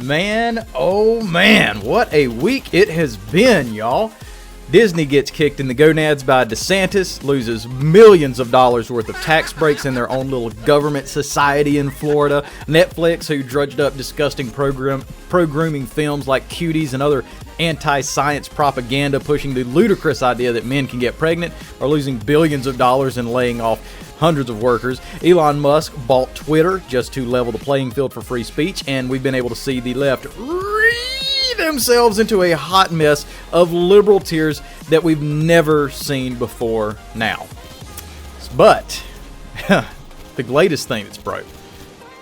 Man, oh man, what a week it has been, y'all. Disney gets kicked in the gonads by DeSantis, loses millions of dollars worth of tax breaks in their own little government society in Florida. Netflix, who drudged up disgusting pro-grooming films like Cuties and other anti-science propaganda pushing the ludicrous idea that men can get pregnant, are losing billions of dollars and laying off hundreds of workers. Elon Musk bought Twitter just to level the playing field for free speech, and we've been able to see the left themselves into a hot mess of liberal tears that we've never seen before now. But the latest thing that's broke,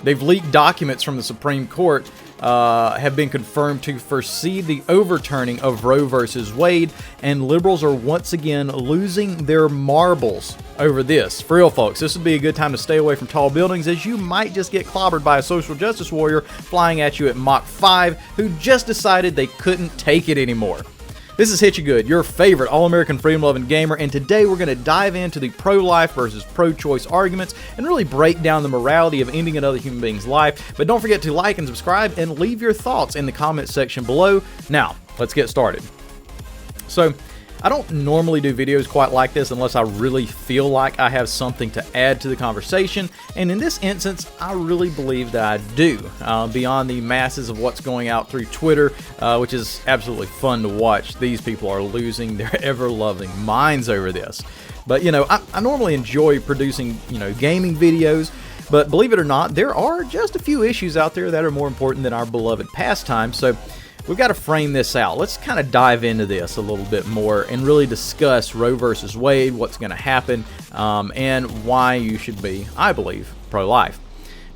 they've leaked documents from the Supreme Court have been confirmed to foresee the overturning of Roe versus Wade, and liberals are once again losing their marbles over this. For real, folks, this would be a good time to stay away from tall buildings, as you might just get clobbered by a social justice warrior flying at you at Mach 5 who just decided they couldn't take it anymore. This is Hit You Good, your favorite all-American freedom-loving gamer, and today we're going to dive into the pro-life versus pro-choice arguments and really break down the morality of ending another human being's life. But don't forget to like and subscribe and leave your thoughts in the comments section below. Now, let's get started. So, I don't normally do videos quite like this unless I really feel like I have something to add to the conversation, and in this instance, I really believe that I do, beyond the masses of what's going out through Twitter, which is absolutely fun to watch. These people are losing their ever-loving minds over this. But, I normally enjoy producing, gaming videos, but believe it or not, there are just a few issues out there that are more important than our beloved pastime, so we've got to frame this out. Let's kind of dive into this a little bit more and really discuss Roe versus Wade, what's going to happen, and why you should be, I believe, pro-life.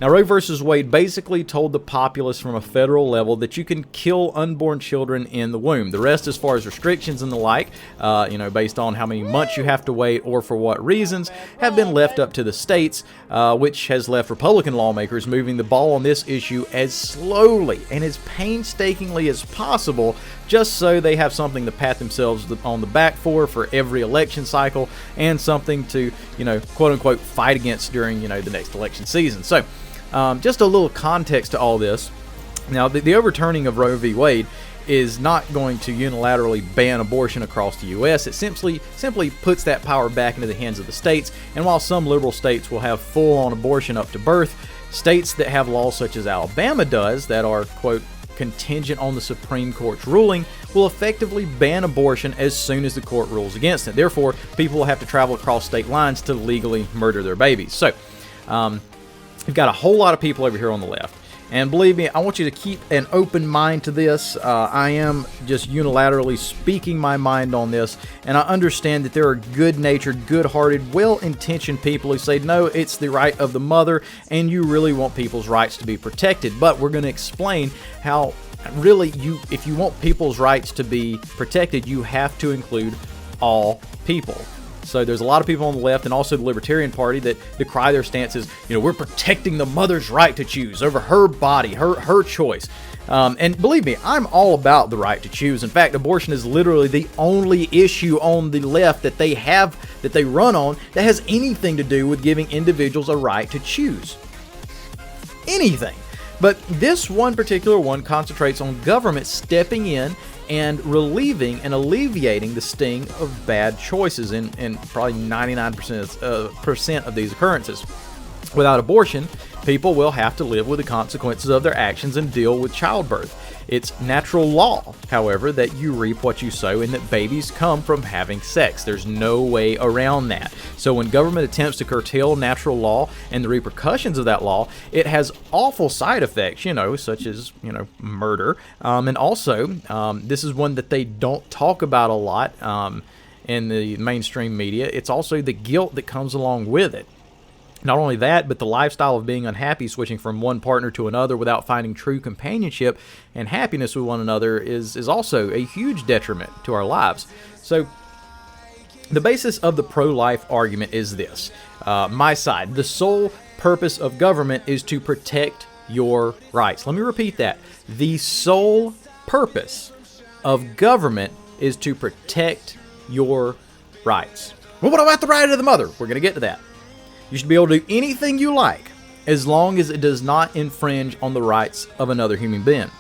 Now, Roe versus Wade basically told the populace from a federal level that you can kill unborn children in the womb. The rest, as far as restrictions and the like, based on how many months you have to wait or for what reasons, have been left up to the states, which has left Republican lawmakers moving the ball on this issue as slowly and as painstakingly as possible, just so they have something to pat themselves on the back for every election cycle, and something to, quote-unquote, fight against during, the next election season. So, just a little context to all this. Now, the overturning of Roe v. Wade is not going to unilaterally ban abortion across the U.S. It simply puts that power back into the hands of the states, and while some liberal states will have full-on abortion up to birth, states that have laws such as Alabama does that are, quote, contingent on the Supreme Court's ruling will effectively ban abortion as soon as the court rules against it. Therefore, people will have to travel across state lines to legally murder their babies. So, we've got a whole lot of people over here on the left. And believe me, I want you to keep an open mind to this. I am just unilaterally speaking my mind on this, and I understand that there are good-natured, good-hearted, well-intentioned people who say, no, it's the right of the mother, and you really want people's rights to be protected. But we're going to explain how, really, if you want people's rights to be protected, you have to include all people. So there's a lot of people on the left and also the Libertarian Party that decry their stances. We're protecting the mother's right to choose over her body, her choice. And believe me, I'm all about the right to choose. In fact, abortion is literally the only issue on the left that they run on that has anything to do with giving individuals a right to choose. Anything. But this one particular one concentrates on government stepping in and relieving and alleviating the sting of bad choices in probably 99% of these occurrences. Without abortion, people will have to live with the consequences of their actions and deal with childbirth. It's natural law, however, that you reap what you sow and that babies come from having sex. There's no way around that. So when government attempts to curtail natural law and the repercussions of that law, it has awful side effects, such as, murder. And also, this is one that they don't talk about a lot in the mainstream media. It's also the guilt that comes along with it. Not only that, but the lifestyle of being unhappy, switching from one partner to another without finding true companionship and happiness with one another is also a huge detriment to our lives. So, the basis of the pro-life argument is this. My side, the sole purpose of government is to protect your rights. Let me repeat that. The sole purpose of government is to protect your rights. Well, what about the right of the mother? We're going to get to that. You should be able to do anything you like as long as it does not infringe on the rights of another human being.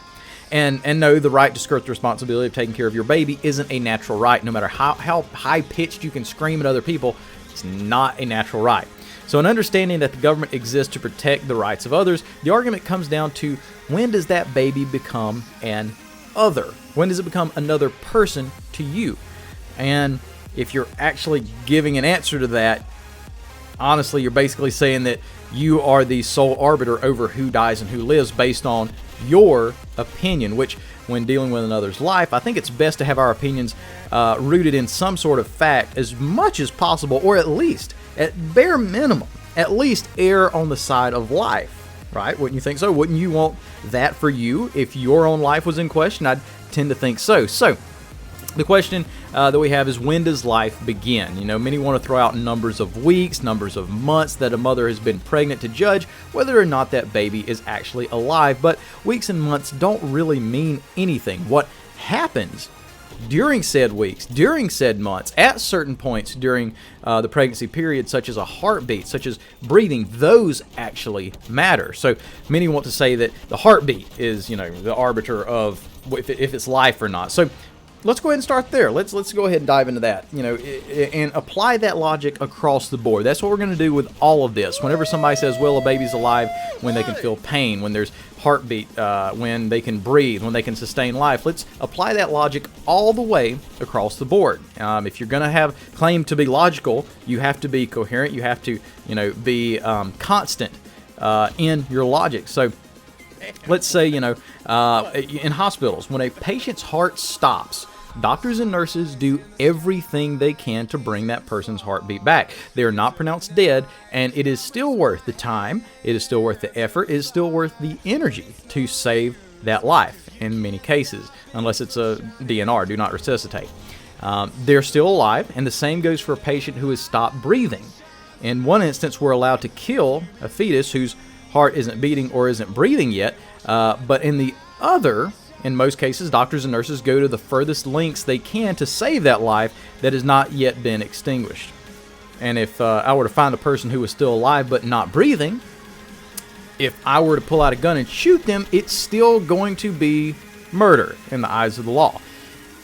And know the right to skirt the responsibility of taking care of your baby isn't a natural right. No matter how high-pitched you can scream at other people, it's not a natural right. So in understanding that the government exists to protect the rights of others, the argument comes down to, when does that baby become an other? When does it become another person to you? And if you're actually giving an answer to that, honestly, you're basically saying that you are the sole arbiter over who dies and who lives based on your opinion, which, when dealing with another's life, I think it's best to have our opinions rooted in some sort of fact as much as possible, or at least, at bare minimum, at least err on the side of life, right? Wouldn't you think so? Wouldn't you want that for you if your own life was in question? I'd tend to think so. So, the question that we have is, when does life begin? You know, many want to throw out numbers of weeks, numbers of months that a mother has been pregnant to judge whether or not that baby is actually alive. But weeks and months don't really mean anything. What happens during said weeks, during said months, at certain points during the pregnancy period, such as a heartbeat, such as breathing, those actually matter. So many want to say that the heartbeat is, you know, the arbiter of if it's life or not. So let's go ahead and start there. Let's go ahead and dive into that, you know, and apply that logic across the board. That's what we're going to do with all of this. Whenever somebody says, well, a baby's alive when they can feel pain, when there's heartbeat, when they can breathe, when they can sustain life, let's apply that logic all the way across the board. If you're going to claim to be logical, you have to be coherent. You have to, you know, be constant in your logic. So let's say, you know, in hospitals, when a patient's heart stops, doctors and nurses do everything they can to bring that person's heartbeat back. They are not pronounced dead, and it is still worth the time, it is still worth the effort, it is still worth the energy to save that life in many cases, unless it's a DNR, do not resuscitate. They're still alive, and the same goes for a patient who has stopped breathing. In one instance, we're allowed to kill a fetus whose heart isn't beating or isn't breathing yet, but in the other, in most cases, doctors and nurses go to the furthest lengths they can to save that life that has not yet been extinguished. And if I were to find a person who was still alive but not breathing, if I were to pull out a gun and shoot them, it's still going to be murder in the eyes of the law.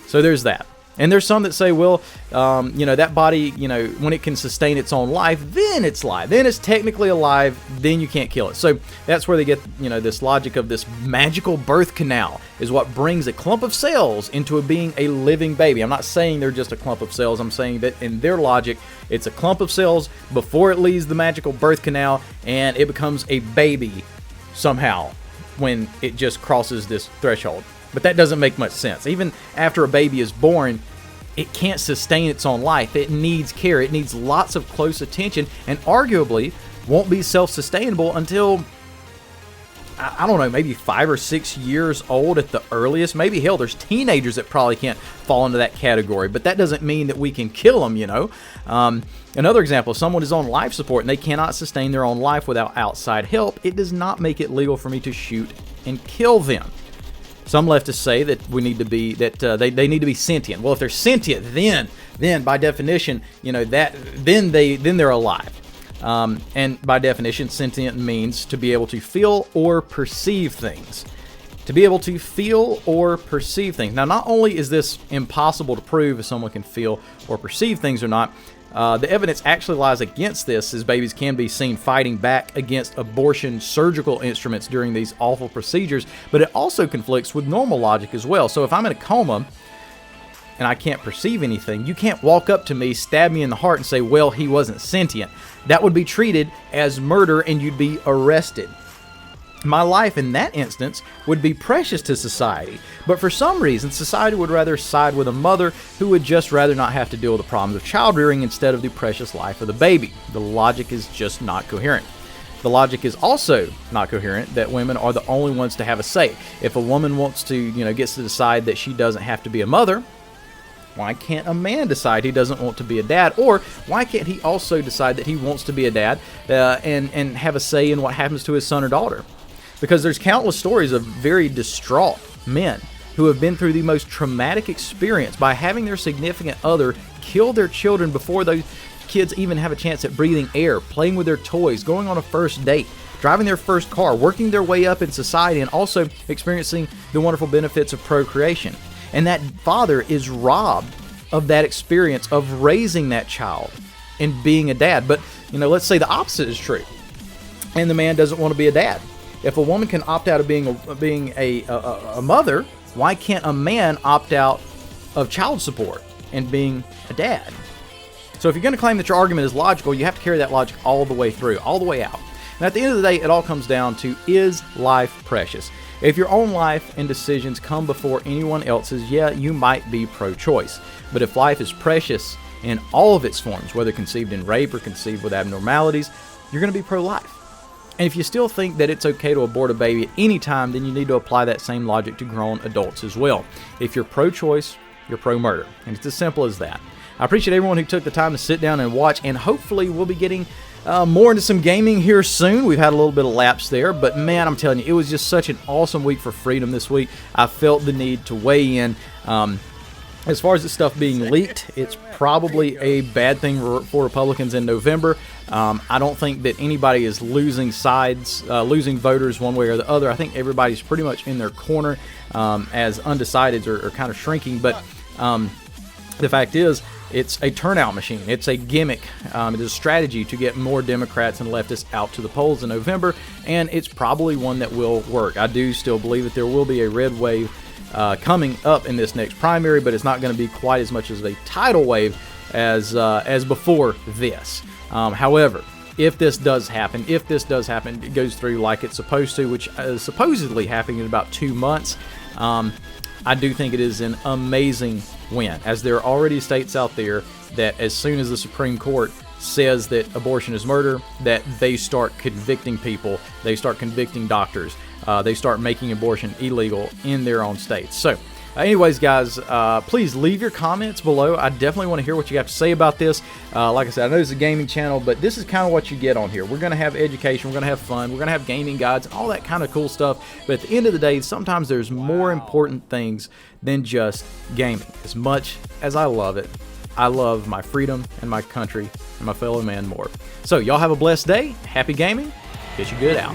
So there's that. And there's some that say, well, you know, that body, you know, when it can sustain its own life, then it's live. Then it's technically alive. Then you can't kill it. So that's where they get, you know, this logic of this magical birth canal is what brings a clump of cells into being a living baby. I'm not saying they're just a clump of cells. I'm saying that in their logic, it's a clump of cells before it leaves the magical birth canal, and it becomes a baby somehow when it just crosses this threshold. But that doesn't make much sense. Even after a baby is born, it can't sustain its own life. It needs care. It needs lots of close attention, and arguably won't be self-sustainable until, I don't know, maybe 5 or 6 years old at the earliest. Maybe, hell, there's teenagers that probably can't fall into that category, but that doesn't mean that we can kill them, you know. Another example, if someone is on life support and they cannot sustain their own life without outside help, it does not make it legal for me to shoot and kill them. Some leftists say that we need to be they need to be sentient. Well, if they're sentient, then by definition, you know, that then they're alive. And by definition, sentient means to be able to feel or perceive things. To be able to feel or perceive things. Now, not only is this impossible to prove if someone can feel or perceive things or not, the evidence actually lies against this, as babies can be seen fighting back against abortion surgical instruments during these awful procedures, but it also conflicts with normal logic as well. So if I'm in a coma and I can't perceive anything, you can't walk up to me, stab me in the heart, and say, well, he wasn't sentient. That would be treated as murder and you'd be arrested. My life in that instance would be precious to society, but for some reason society would rather side with a mother who would just rather not have to deal with the problems of child rearing instead of the precious life of the baby. The logic is just not coherent. The logic is also not coherent that women are the only ones to have a say. If a woman wants to, you know, gets to decide that she doesn't have to be a mother, why can't a man decide he doesn't want to be a dad? Or why can't he also decide that he wants to be a dad and have a say in what happens to his son or daughter? Because there's countless stories of very distraught men who have been through the most traumatic experience by having their significant other kill their children before those kids even have a chance at breathing air, playing with their toys, going on a first date, driving their first car, working their way up in society, and also experiencing the wonderful benefits of procreation. And that father is robbed of that experience of raising that child and being a dad. But, let's say the opposite is true, and the man doesn't want to be a dad. If a woman can opt out of being a mother, why can't a man opt out of child support and being a dad? So if you're going to claim that your argument is logical, you have to carry that logic all the way through, all the way out. And at the end of the day, it all comes down to, is life precious? If your own life and decisions come before anyone else's, yeah, you might be pro-choice. But if life is precious in all of its forms, whether conceived in rape or conceived with abnormalities, you're going to be pro-life. And if you still think that it's okay to abort a baby at any time, then you need to apply that same logic to grown adults as well. If you're pro-choice, you're pro-murder. And it's as simple as that. I appreciate everyone who took the time to sit down and watch, and hopefully we'll be getting more into some gaming here soon. We've had a little bit of lapse there, but man, I'm telling you, it was just such an awesome week for freedom this week. I felt the need to weigh in. As far as this stuff being leaked, it's probably a bad thing for Republicans in November. I don't think that anybody is losing sides, losing voters one way or the other. I think everybody's pretty much in their corner, as undecideds are kind of shrinking. But the fact is, it's a turnout machine. It's a gimmick. It is a strategy to get more Democrats and leftists out to the polls in November, and it's probably one that will work. I do still believe that there will be a red wave coming up in this next primary, but it's not going to be quite as much as a tidal wave as before this. However, if this does happen, it goes through like it's supposed to, which is supposedly happening in about 2 months. I do think it is an amazing win, as there are already states out there that as soon as the Supreme Court says that abortion is murder, that they start convicting people, they start convicting doctors, they start making abortion illegal in their own states. So anyways, guys, please leave your comments below. I definitely want to hear what you have to say about this. Like I said, I know this is a gaming channel, but this is kind of what you get on here. We're going to have education, we're going to have fun, we're going to have gaming guides, all that kind of cool stuff. But at the end of the day, sometimes there's more important things than just gaming. As much as I love it, I love my freedom and my country and my fellow man more. So y'all have a blessed day. Happy gaming. Get your good out.